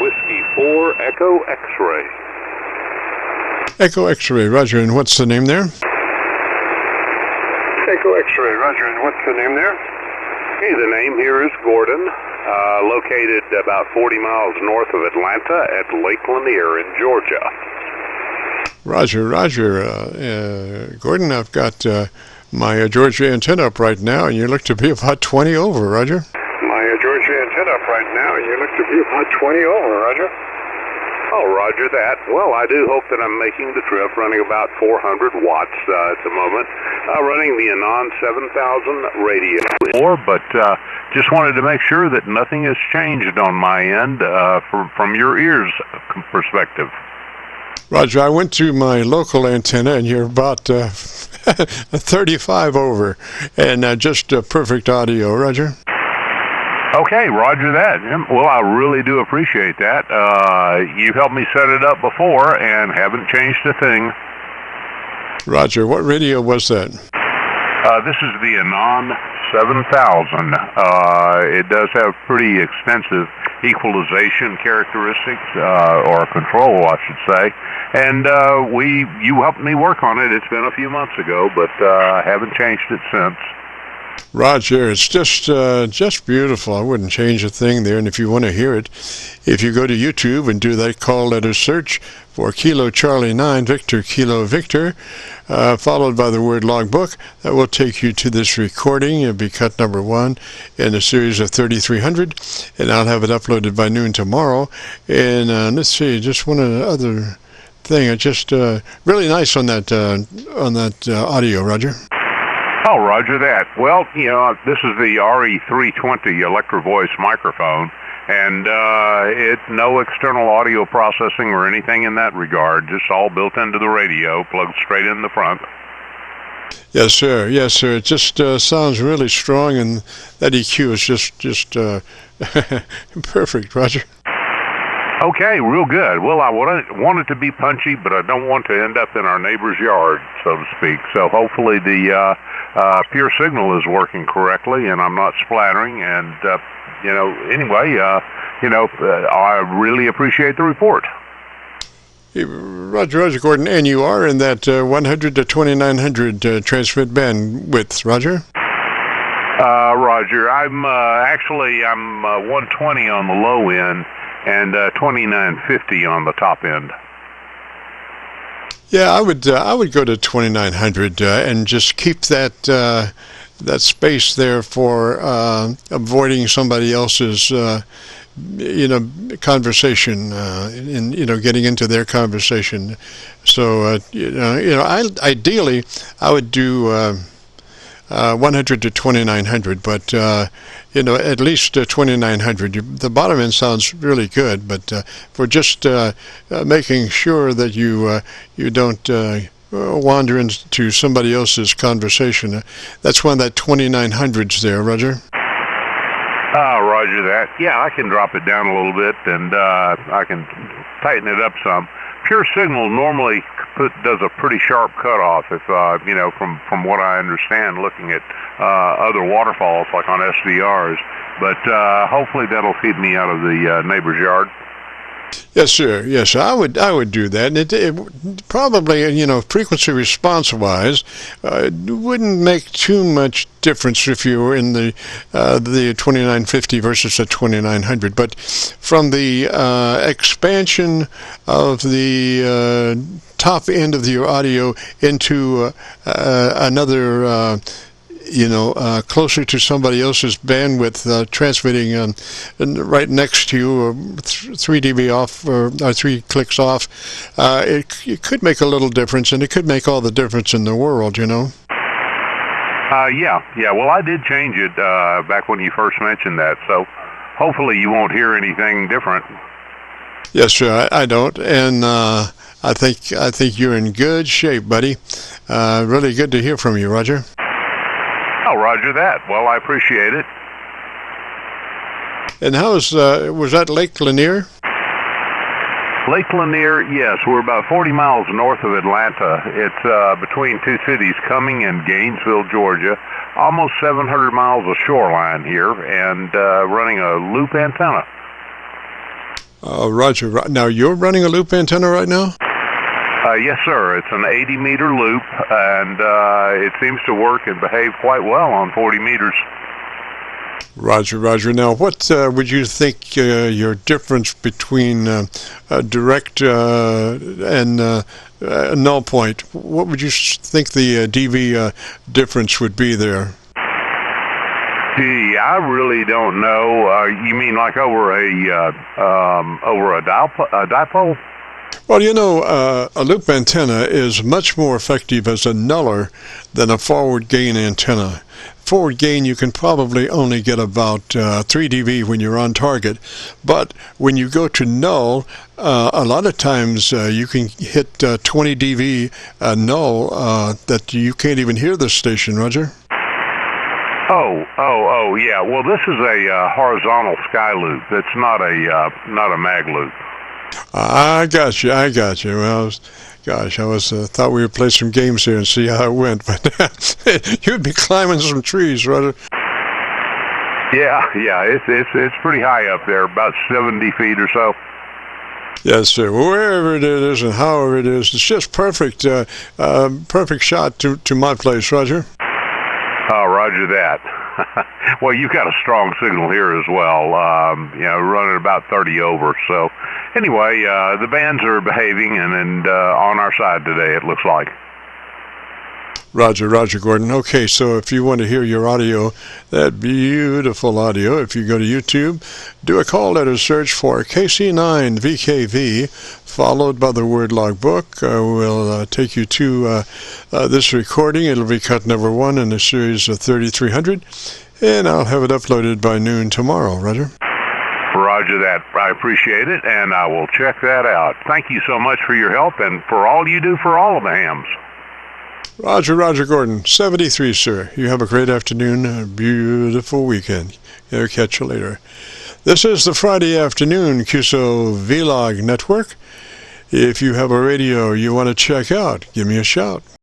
Whiskey 4, Echo X-Ray. Echo X-Ray, roger, and what's the name there? Echo X-Ray, roger, and what's the name there? Hey, the name here is Gordon, located about 40 miles north of Atlanta at Lake Lanier in Georgia. Roger. Gordon, I've got my Georgia antenna up right now, and you look to be about 20 over, Roger. My Georgia antenna up right now, and you look to be about 20 over, Roger. Oh, roger that. Well, I do hope that I'm making the trip, running about 400 watts at the moment, running the ANON-7000 radio. But just wanted to make sure that nothing has changed on my end from your ears perspective. Roger, I went to my local antenna, and you're about 35 over, and just perfect audio, Roger. Okay, roger that. Well, I really do appreciate that. You've helped me set it up before and haven't changed a thing. Roger, what radio was that? This is the ANON-7000. It does have pretty extensive equalization characteristics, or control, I should say. And you helped me work on it. It's been a few months ago, but I haven't changed it since. Roger, it's just beautiful. I wouldn't change a thing there. And if you want to hear it, if you go to YouTube and do that call letter search for Kilo Charlie 9 Victor Kilo Victor, followed by the word logbook, that will take you to this recording. It'll be cut number 1 in a series of 3300, and I'll have it uploaded by noon tomorrow. And let's see, just one other thing. It's just really nice on that audio, Roger. Oh, roger that. Well, this is the RE320 Electro Voice microphone, and no external audio processing or anything in that regard, just all built into the radio, plugged straight in the front. Yes, sir. Yes, sir. It just sounds really strong, and that EQ is just perfect, Roger. Okay, real good. Well, I want it to be punchy, but I don't want to end up in our neighbor's yard, so to speak. So hopefully the pure signal is working correctly, and I'm not splattering. And anyway, I really appreciate the report. Hey, Roger, Gordon, and you are in that 100 to 2900 transmit bandwidth, Roger? Roger, I'm 120 on the low end and 2950 on the top end. Yeah, I would go to 2900 and just keep that space there for avoiding somebody else's conversation and getting into their conversation. So ideally I would do 100 to 2900, but at least 2900. The bottom end sounds really good, but for just making sure that you don't wander into somebody else's conversation, that's when that 2900's there, Roger. Roger that. Yeah, I can drop it down a little bit, and I can tighten it up some. Pure signal normally does a pretty sharp cutoff, if from what I understand, looking at other waterfalls like on SDRs. But hopefully that'll feed me out of the neighbor's yard. Yes, sir. Yes, I would do that. And it probably, frequency response wise, wouldn't make too much difference if you were in the 2950 versus the 2900. But from the expansion of the top end of your audio into another closer to somebody else's bandwidth, transmitting right next to you, 3 dB off or 3 clicks off, it could make a little difference, and it could make all the difference in the world, Yeah. Well, I did change it back when you first mentioned that, so hopefully you won't hear anything different. Yes, sir. I don't, and I think you're in good shape, buddy. Really good to hear from you, Roger. Oh, roger that. Well, I appreciate it. And was that Lake Lanier? Lake Lanier, yes. We're about 40 miles north of Atlanta. It's between two cities, Cumming and Gainesville, Georgia. Almost 700 miles of shoreline here, and running a loop antenna. Roger. Now, you're running a loop antenna right now? Yes, sir. It's an 80-meter loop, and it seems to work and behave quite well on 40 meters. Roger, Roger. Now, what would you think your difference between direct and null point, what would you think the dV difference would be there? Gee, I really don't know. You mean like over a dipole? Well, you know, a loop antenna is much more effective as a nuller than a forward gain antenna. Forward gain, you can probably only get about 3 dB when you're on target, but when you go to null, a lot of times you can hit 20 dB null that you can't even hear the station, Roger. Oh, yeah. Well, this is a horizontal sky loop. It's not a mag loop. I got you. Well, gosh, I thought we would play some games here and see how it went, but you'd be climbing some trees, Roger. Yeah, it's pretty high up there, about 70 feet or so. Yes, sir. Wherever it is and however it is, it's just perfect, perfect shot to my place, Roger. Oh, Roger that. Well, you've got a strong signal here as well, running about 30 over. So anyway, the bands are behaving and on our side today, it looks like. Roger, Gordon. Okay, so if you want to hear your audio, that beautiful audio, if you go to YouTube, do a call letter search for KC9VKV, followed by the word logbook. We'll take you to this recording. It'll be cut number 1 in a series of 3300, and I'll have it uploaded by noon tomorrow, Roger. Roger that. I appreciate it, and I will check that out. Thank you so much for your help and for all you do for all of the hams. Roger, Gordon. 73, sir. You have a great afternoon, a beautiful weekend. I'll catch you later. This is the Friday afternoon Qso-Vlog network. If you have a radio you want to check out, give me a shout.